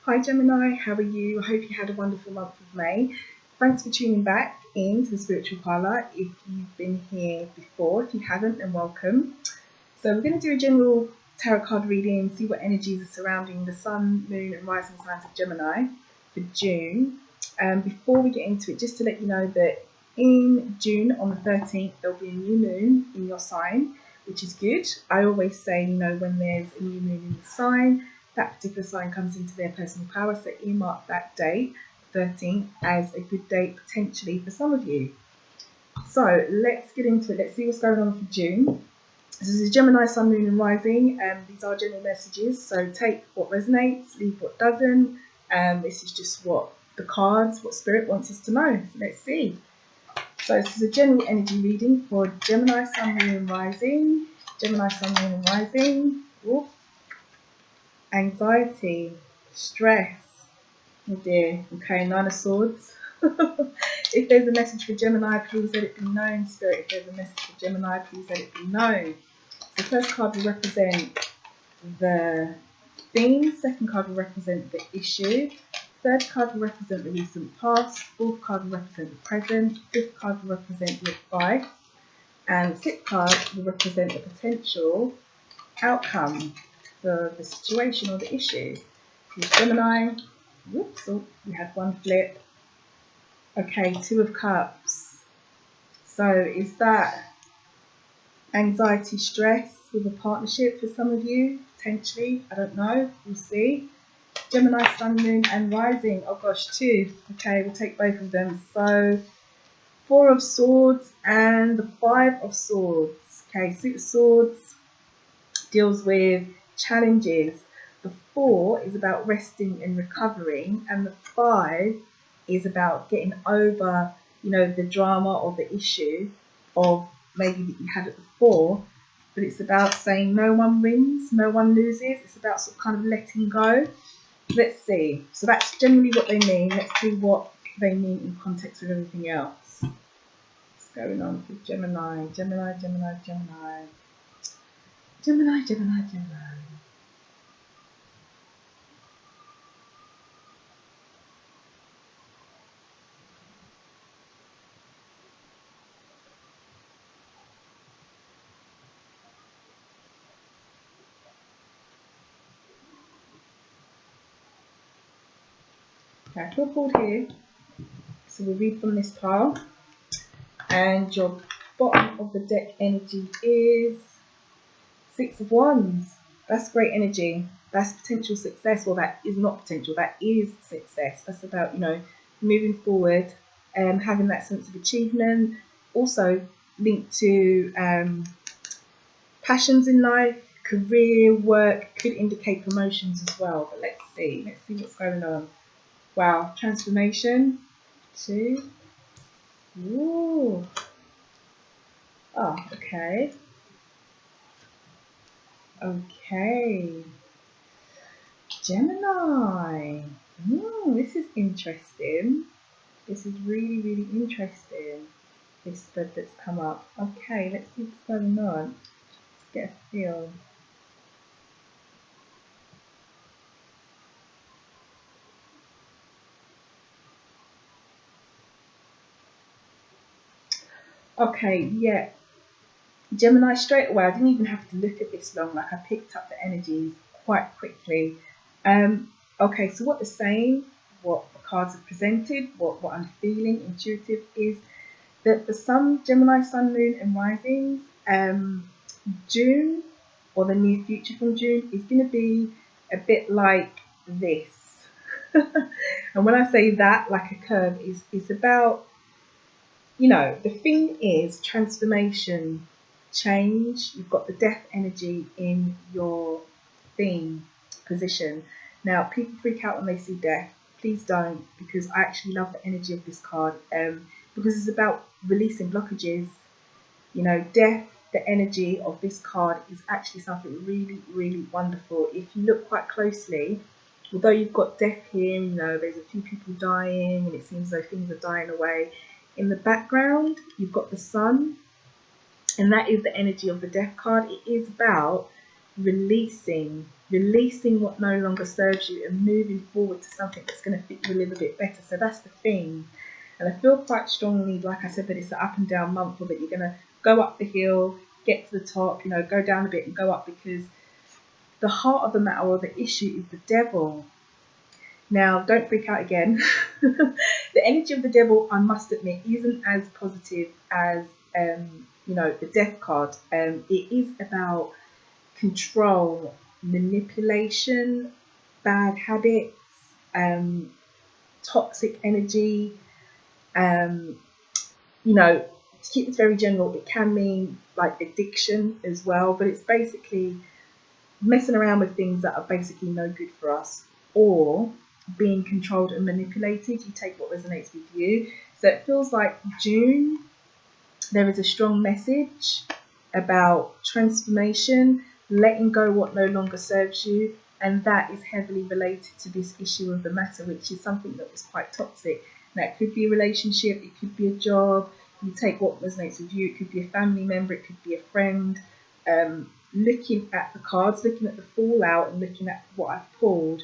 Hi Gemini, how are you? I hope you had a wonderful month of May. Thanks for tuning back in to the Spiritual Parlour. If you've been here before, if you haven't, then welcome. So we're going to do a general tarot card reading, see what energies are surrounding the Sun, Moon and Rising signs of Gemini for June. Before we get into it, just to let you know that in June on the 13th, there'll be a new moon in your sign, which is good. I always say, when there's a new moon in the sign, that particular sign comes into their personal power, so earmark that date, 13th, as a good date potentially for some of you. So let's get into it. Let's see what's going on for June. This is a Gemini, Sun, Moon and Rising. These are general messages, so take what resonates, leave what doesn't. This is just what Spirit wants us to know. So let's see. So this is a general energy reading for Gemini, Sun, Moon and Rising. Gemini, Sun, Moon and Rising. Oof. Anxiety, stress. Oh dear. Okay, Nine of Swords. If there's a message for Gemini, please let it be known. Spirit, if there's a message for Gemini, please let it be known. The first card will represent the theme. Second card will represent the issue. Third card will represent the recent past. Fourth card will represent the present. Fifth card will represent the advice. And sixth card will represent the potential outcome for the situation or the issue. Here's Gemini. Whoops, oh, we had one flip. Okay, Two of Cups. So is that anxiety, stress with a partnership for some of you? Potentially, I don't know, we'll see. Gemini, Sun, Moon and Rising. Oh gosh, two. Okay, we'll take both of them. So Four of Swords and the Five of Swords. Okay, Six of Swords deals with challenges. The Four is about resting and recovering, and the Five is about getting over, the drama or the issue of maybe that you had at the Four. But it's about saying no one wins, no one loses. It's about sort of kind of letting go. Let's see. So that's generally what they mean. Let's see what they mean in context with everything else. What's going on with Gemini? Gemini, Gemini, Gemini. Gemini, Gemini, Gemini. Okay, I feel pulled here. So we'll read from this pile. And your bottom of the deck energy is Six of Wands. That's great energy. That's potential success. Well, that is not potential. That is success. That's about, moving forward and having that sense of achievement. Also linked to passions in life, career, work. Could indicate promotions as well. But let's see. Let's see what's going on. Wow. Transformation. Two. Ooh. Oh, okay. Okay. Gemini. This is interesting. This is really, really interesting. This thread that's come up. Okay, let's see what's going on. Let's get a feel. Okay, yeah. Gemini, straight away, I didn't even have to look at this long. Like, I picked up the energies quite quickly. Okay, so what they're saying, what the cards have presented, what I'm feeling, intuitive, is that for some Gemini, Sun, Moon and Rising, June, or the near future from June, is going to be a bit like this. And when I say that, like a curve, is about, the theme is transformation, change. You've got the death energy in your theme position. Now, people freak out when they see death. Please don't, because I actually love the energy of this card, because it's about releasing blockages. Death, the energy of this card is actually something really, really wonderful. If you look quite closely, although you've got death here, there's a few people dying and it seems as though things are dying away. In the background, you've got the sun, and that is the energy of the death card. It is about releasing releasing what no longer serves you and moving forward to something that's going to fit you a little bit better. So that's the theme. And I feel quite strongly, like I said, that it's an up and down month, or that you're going to go up the hill, get to the top, you know, go down a bit and go up, because the heart of the matter, or the issue, is the devil. Now, don't freak out again. The energy of the devil, I must admit, isn't as positive as, you know, the death card. It is about control, manipulation, bad habits, toxic energy. You know, to keep this very general, it can mean like addiction as well, but it's basically messing around with things that are basically no good for us, or being controlled and manipulated. You take what resonates with you. So it feels like June, there is a strong message about transformation, letting go what no longer serves you, and that is heavily related to this issue of the matter, which is something that was quite toxic. Now, it could be a relationship, it could be a job. You take what resonates with you. It could be a family member, it could be a friend. Looking at the cards, looking at the fallout, and looking at what I've pulled,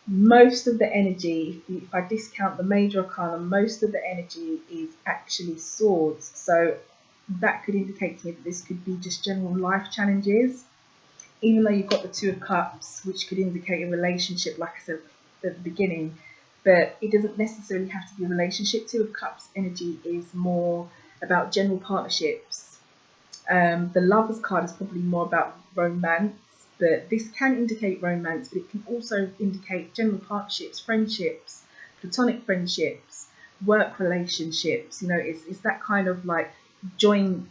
most of the energy, if I discount the major arcana, most of the energy is actually swords. So that could indicate to me that this could be just general life challenges, even though you've got the Two of Cups, which could indicate a relationship, like I said at the beginning, but it doesn't necessarily have to be a relationship. Two of Cups energy is more about general partnerships. The Lovers card is probably more about romance, but this can indicate romance, but it can also indicate general partnerships, friendships, platonic friendships, work relationships. You know, it's that kind of like joint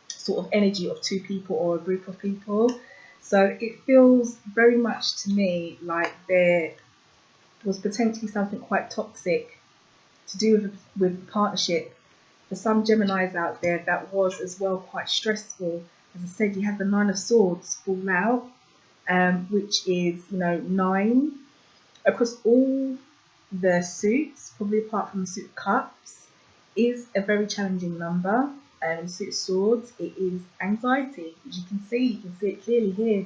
sort of energy of two people or a group of people. So it feels very much to me like there was potentially something quite toxic to do with partnership. For some Geminis out there, that was as well quite stressful. As I said, you have the Nine of Swords fall out, which is, you know, 9 across all the suits, probably apart from the Suit of Cups, is a very challenging number. The Suit of Swords, it is anxiety, which you can see it clearly here.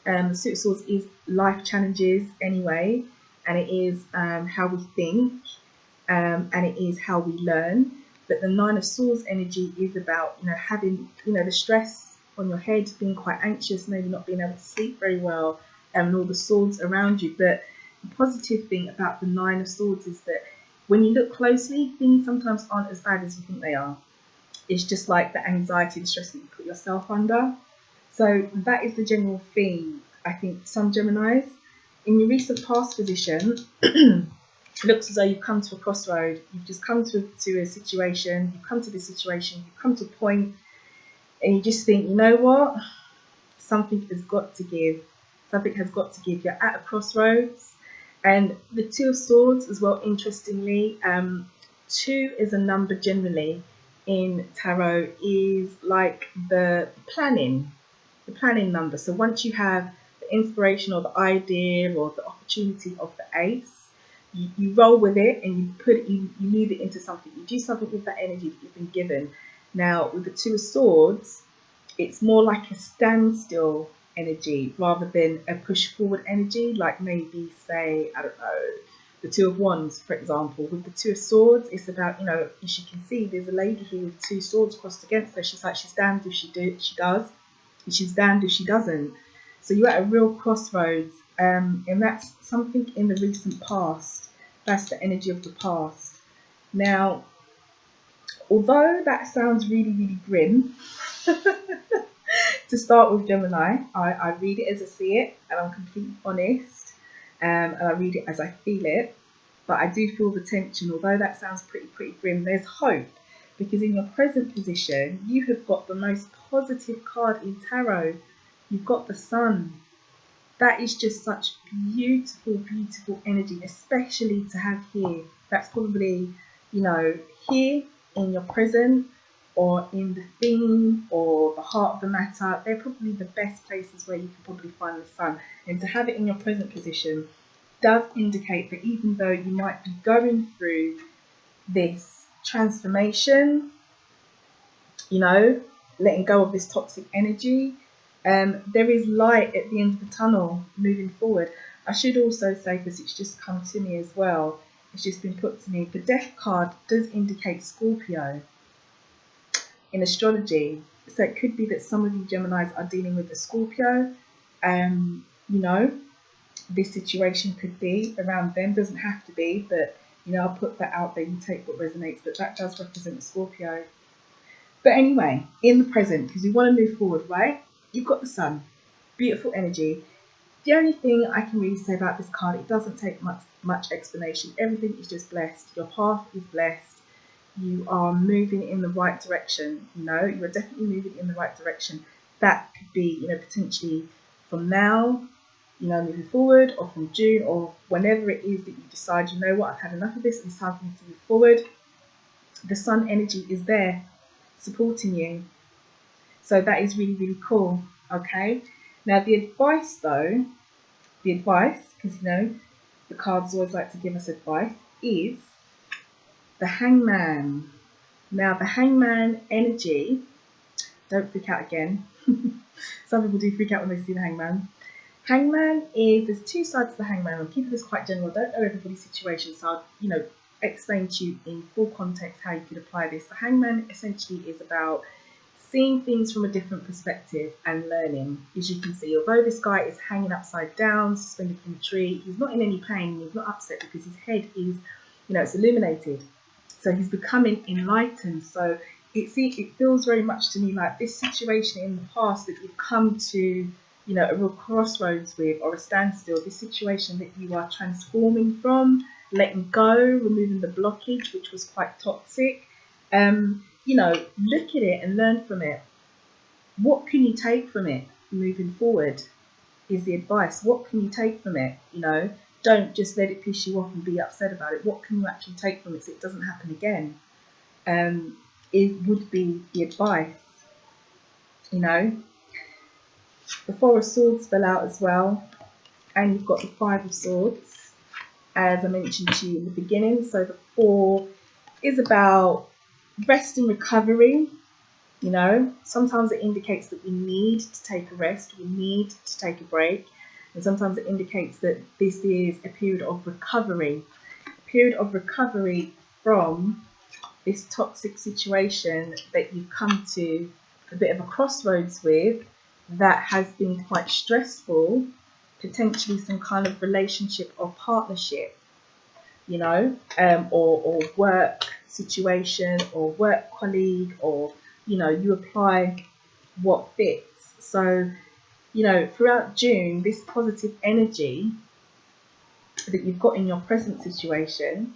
The Suit of Swords is life challenges anyway, and it is how we think, and it is how we learn. But the Nine of Swords energy is about, you know, having, you know, the stress on your head, being quite anxious, maybe not being able to sleep very well, and all the swords around you. But the positive thing about the Nine of Swords is that when you look closely, things sometimes aren't as bad as you think they are. It's just like the anxiety, the stress that you put yourself under. So that is the general theme, I think, some Geminis. In your recent past position, it looks as though you've come to a crossroad. You've just come to a situation. You've come to this situation. You've come to a point, and you just think, you know what? Something has got to give. Something has got to give. You're at a crossroads. And the Two of Swords as well, interestingly, 2 is a number generally in tarot, is like the planning number. So once you have the inspiration or the idea or the opportunity of the ace, you roll with it and you put it, you move it into something. You do something with that energy that you've been given. Now with the Two of Swords, it's more like a standstill energy rather than a push forward energy, like maybe say, I don't know, the Two of Wands, for example. With the Two of Swords, it's about, you know, as you can see, there's a lady here with 2 swords crossed against her. She's like, she's damned if she does, and she's damned if she doesn't. So you're at a real crossroads, and that's something in the recent past. That's the energy of the past. Now, although that sounds really, really grim, to start with, Gemini, I read it as I see it, and I'm completely honest, and I read it as I feel it. But I do feel the tension. Although that sounds pretty grim, there's hope, because in your present position, you have got the most positive card in tarot. You've got the Sun. That is just such beautiful, beautiful energy, especially to have here. That's probably, you know, here in your present, or in the theme, or the heart of the matter. They're probably the best places where you can probably find the Sun. And to have it in your present position does indicate that even though you might be going through this transformation, you know, letting go of this toxic energy, There is light at the end of the tunnel moving forward. I should also say, because it's just come to me as well, it's just been put to me, the Death card does indicate Scorpio in astrology. So it could be that some of you Geminis are dealing with a Scorpio. You know, this situation could be around them. Doesn't have to be, but you know, I'll put that out there. You take what resonates, but that does represent a Scorpio. But anyway, in the present, because we want to move forward, right? You've got the Sun, beautiful energy. The only thing I can really say about this card, it doesn't take much explanation. Everything is just blessed. Your path is blessed. You are moving in the right direction. You know, you are definitely moving in the right direction. That could be, you know, potentially from now, you know, moving forward, or from June, or whenever it is that you decide, you know what, I've had enough of this, it's time for me to move forward. The Sun energy is there supporting you. So that is really, really cool. Okay. Now the advice though, because you know, the cards always like to give us advice, is the Hangman. Now the Hangman energy, don't freak out again. Some people do freak out when they see the Hangman. Hangman is, there's two sides to the Hangman. I'm keeping this quite general. I don't know everybody's situation, so I'll, you know, explain to you in full context how you could apply this. The Hangman essentially is about seeing things from a different perspective and learning. As you can see, although this guy is hanging upside down, suspended from a tree, he's not in any pain, he's not upset because his head is, you know, it's illuminated. So he's becoming enlightened. So it feels very much to me like this situation in the past that you've come to, you know, a real crossroads with, or a standstill, this situation that you are transforming from, letting go, removing the blockage, which was quite toxic. You know, look at it and learn from it. What can you take from it moving forward is the advice. What can you take from it? You know, don't just let it piss you off and be upset about it. What can you actually take from it so it doesn't happen again? It would be the advice. You know, the Four of Swords fell out as well, and you've got the Five of Swords, as I mentioned to you in the beginning. So the Four is about rest and recovery. You know, sometimes it indicates that we need to take a rest, we need to take a break, and sometimes it indicates that this is a period of recovery, from this toxic situation that you've come to a bit of a crossroads with, that has been quite stressful, potentially some kind of relationship or partnership, you know, or work situation, or work colleague, or, you know, you apply what fits. So, you know, throughout June, this positive energy that you've got in your present situation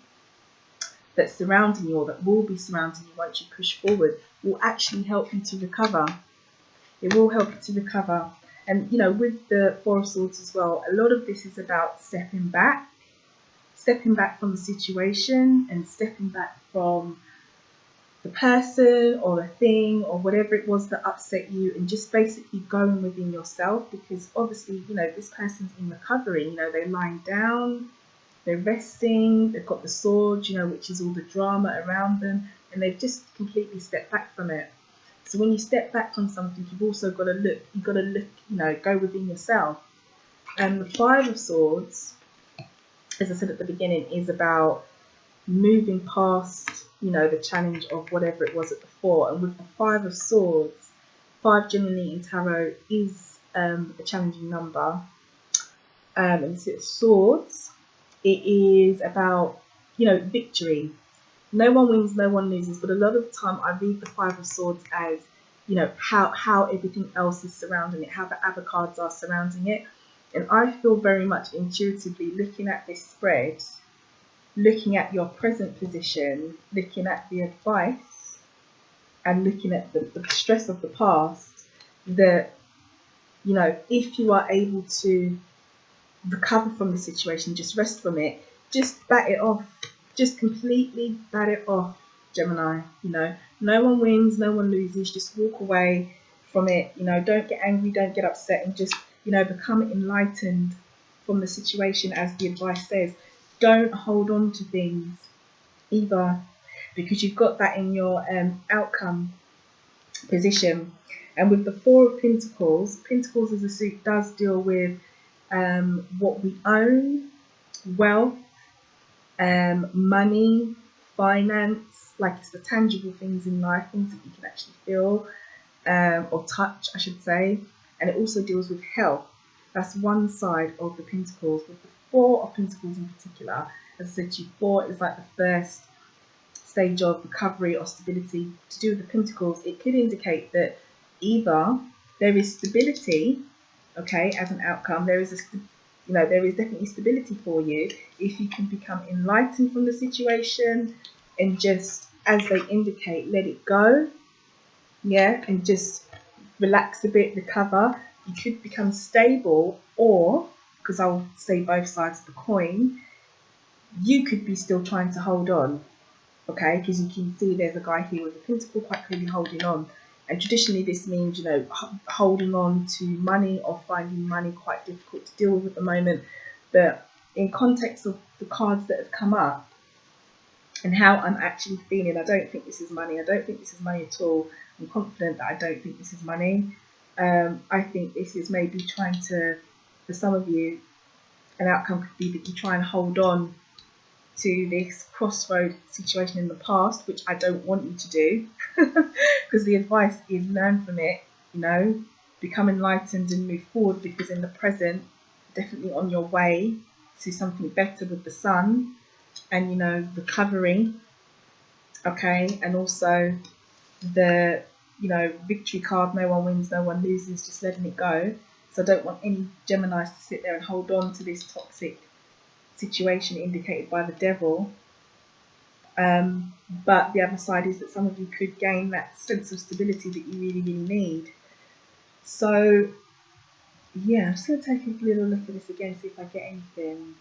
that's surrounding you, or that will be surrounding you once you push forward, will actually help you to recover. It will help you to recover. And, you know, with the Four of Swords as well, a lot of this is about stepping back from the situation, and stepping back from the person or the thing or whatever it was that upset you, and just basically going within yourself, because obviously, you know, this person's in recovery. You know, they're lying down, they're resting, they've got the sword, you know, which is all the drama around them, and they've just completely stepped back from it. So when you step back from something, you've also got to look, you know, go within yourself. And the Five of Swords, as I said at the beginning, is about moving past, you know, the challenge of whatever it was at the Four. And with the Five of Swords, 5 generally in tarot is a challenging number. And so it's swords. It is about, you know, victory. No one wins, no one loses. But a lot of the time I read the Five of Swords as, you know, how everything else is surrounding it, how the other cards are surrounding it. And I feel very much intuitively, looking at this spread, looking at your present position, looking at the advice, and looking at the stress of the past, that, you know, if you are able to recover from the situation, just rest from it, just bat it off, just completely bat it off, Gemini. You know, no one wins, no one loses. Just walk away from it. You know, don't get angry, don't get upset, and just, you know, become enlightened from the situation, as the advice says. Don't hold on to things either, because you've got that in your outcome position. And with the Four of Pentacles, Pentacles as a suit does deal with what we own, wealth, money, finance, like it's the tangible things in life, things that you can actually feel or touch, I should say. And it also deals with health. That's one side of the Pentacles. With the Four of Pentacles in particular, as I said to you, 4 is like the first stage of recovery or stability. To do with the Pentacles, it could indicate that either there is stability, okay, as an outcome. There is there is definitely stability for you if you can become enlightened from the situation and just, as they indicate, let it go, yeah, and just relax a bit, recover. You could become stable, or, because I'll say both sides of the coin, you could be still trying to hold on, okay, because you can see there's a guy here with a pentacle quite clearly holding on. And traditionally this means, you know, holding on to money or finding money quite difficult to deal with at the moment. But in context of the cards that have come up and how I'm actually feeling, I don't think this is money. I don't think this is money at all. I'm confident that I don't think this is money. I think this is maybe trying to, for some of you, an outcome could be that you try and hold on to this crossroad situation in the past, which I don't want you to do, because the advice is learn from it, you know, become enlightened and move forward, because in the present, definitely on your way to something better with the Sun and, you know, recovery, okay, and also the, you know, victory card, no one wins, no one loses, just letting it go. So I don't want any Geminis to sit there and hold on to this toxic situation indicated by the Devil. But the other side is that some of you could gain that sense of stability that you really, really need. So yeah, I'm just going to take a little look at this again, see if I get anything.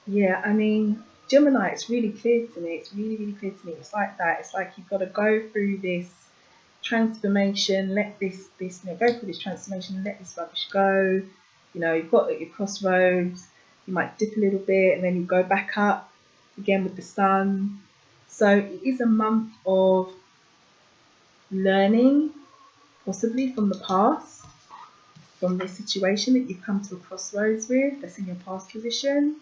Yeah, I mean, Gemini, it's really clear to me. It's really, really clear to me. It's like that. It's like you've got to go through this transformation, let this you know, go through this transformation, let this rubbish go. You know, you've got at your crossroads, you might dip a little bit and then you go back up again with the Sun. So it is a month of learning, possibly from the past, from this situation that you've come to a crossroads with, that's in your past position.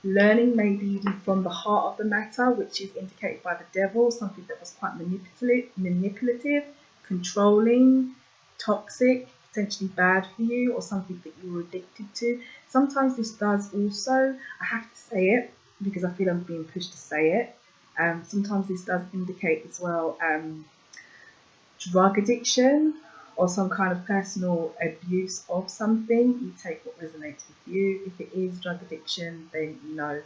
Learning maybe even from the heart of the matter, which is indicated by the Devil, something that was quite manipulative, controlling, toxic, potentially bad for you, or something that you were addicted to. Sometimes this does also, I have to say it because I feel I'm being pushed to say it, sometimes this does indicate as well drug addiction or some kind of personal abuse of something. You take what resonates with you. If it is drug addiction, then, you know,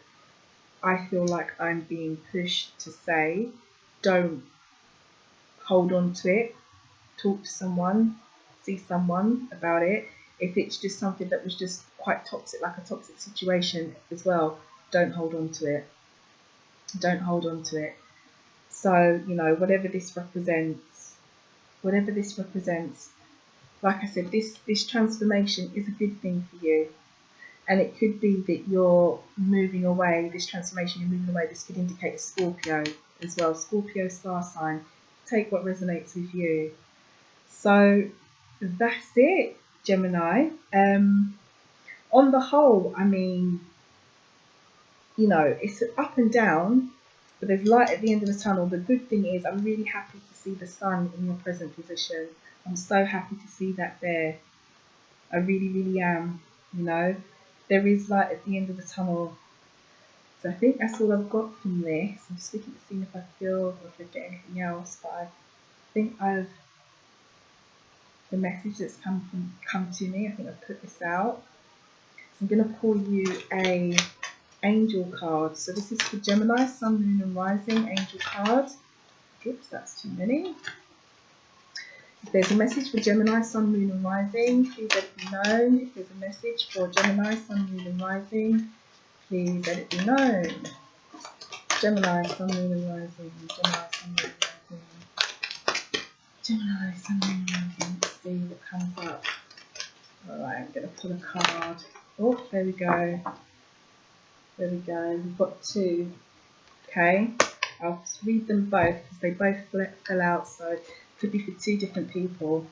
I feel like I'm being pushed to say, don't hold on to it. Talk to someone, see someone about it. If it's just something that was just quite toxic, like a toxic situation as well, don't hold on to it. Don't hold on to it. So, you know, whatever this represents, like I said, this transformation is a good thing for you. And it could be that you're moving away, this transformation, you're moving away. This could indicate a Scorpio as well, Scorpio star sign. Take what resonates with you. So that's it, Gemini. On the whole, I mean, you know, it's up and down, but there's light at the end of the tunnel. The good thing is I'm really happy to see the Sun in your present position. I'm so happy to see that there. I really, really am, you know. There is light at the end of the tunnel. So I think that's all I've got from this. I'm just looking to see if I feel or if I get anything else, but I think I've the message that's come to me. I think I've put this out. So I'm going to pull you a angel card. So this is for Gemini, Sun, Moon and Rising angel card. Oops, that's too many. If there's a message for Gemini, Sun, Moon and Rising, please let it be known. If there's a message for Gemini, Sun, Moon and Rising, please let it be known. Gemini, Sun, Moon and Rising. Gemini, Sun, Moon and Rising. Gemini, Sun, Moon and Rising. Let's see what comes up. Alright, I'm going to pull a card. Oh, there we go. There we go. We've got 2. Okay. I'll read them both because they both fell out, so it could be for two different people.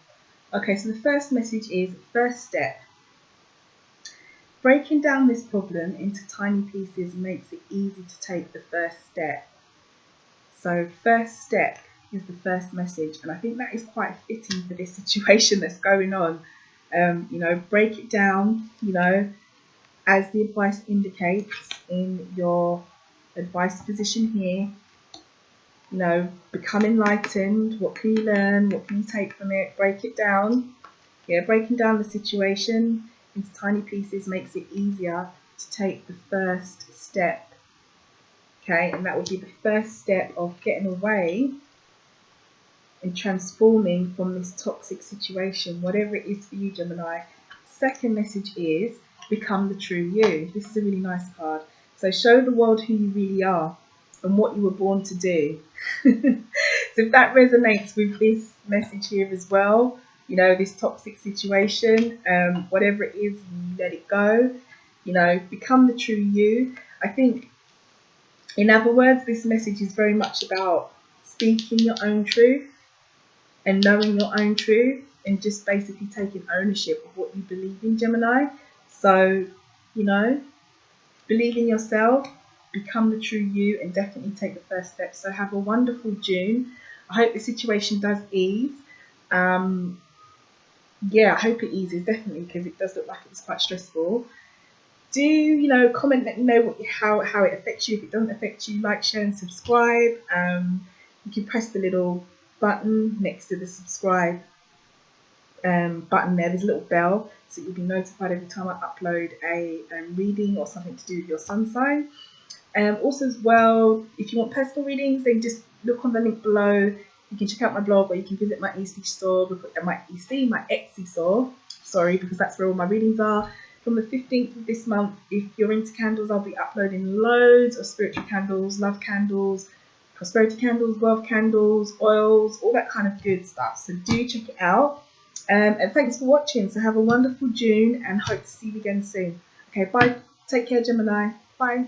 Okay, so the first message is first step. Breaking down this problem into tiny pieces makes it easy to take the first step. So first step is the first message, and I think that is quite fitting for this situation that's going on. You know, break it down, you know, as the advice indicates in your advice position here. You know, become enlightened. What can you learn? What can you take from it? Break it down. Yeah, breaking down the situation into tiny pieces makes it easier to take the first step. Okay, and that would be the first step of getting away and transforming from this toxic situation, whatever it is for you, Gemini. Second message is become the true you. This is a really nice card. So show the world who you really are and what you were born to do. So if that resonates with this message here as well, you know, this toxic situation, whatever it is, you let it go. You know, become the true you. I think, in other words, this message is very much about speaking your own truth and knowing your own truth and just basically taking ownership of what you believe in, Gemini. So, you know, believe in yourself, become the true you, and definitely take the first step. So have a wonderful June. I hope the situation does ease. Yeah, I hope it eases, definitely, because it does look like it was quite stressful. Do, you know, comment, let me know how it affects you. If it doesn't affect you, like, share and subscribe. You can press the little button next to the subscribe button there. There's a little bell, so you'll be notified every time I upload a reading or something to do with your sun sign. Also as well, if you want personal readings, then just look on the link below. You can check out my blog, or you can visit my Etsy store, my Etsy store, sorry, because that's where all my readings are. From the 15th of this month, if you're into candles, I'll be uploading loads of spiritual candles, love candles, prosperity candles, wealth candles, oils, all that kind of good stuff. So do check it out. And thanks for watching. So have a wonderful June and hope to see you again soon. Okay, bye. Take care, Gemini. Bye.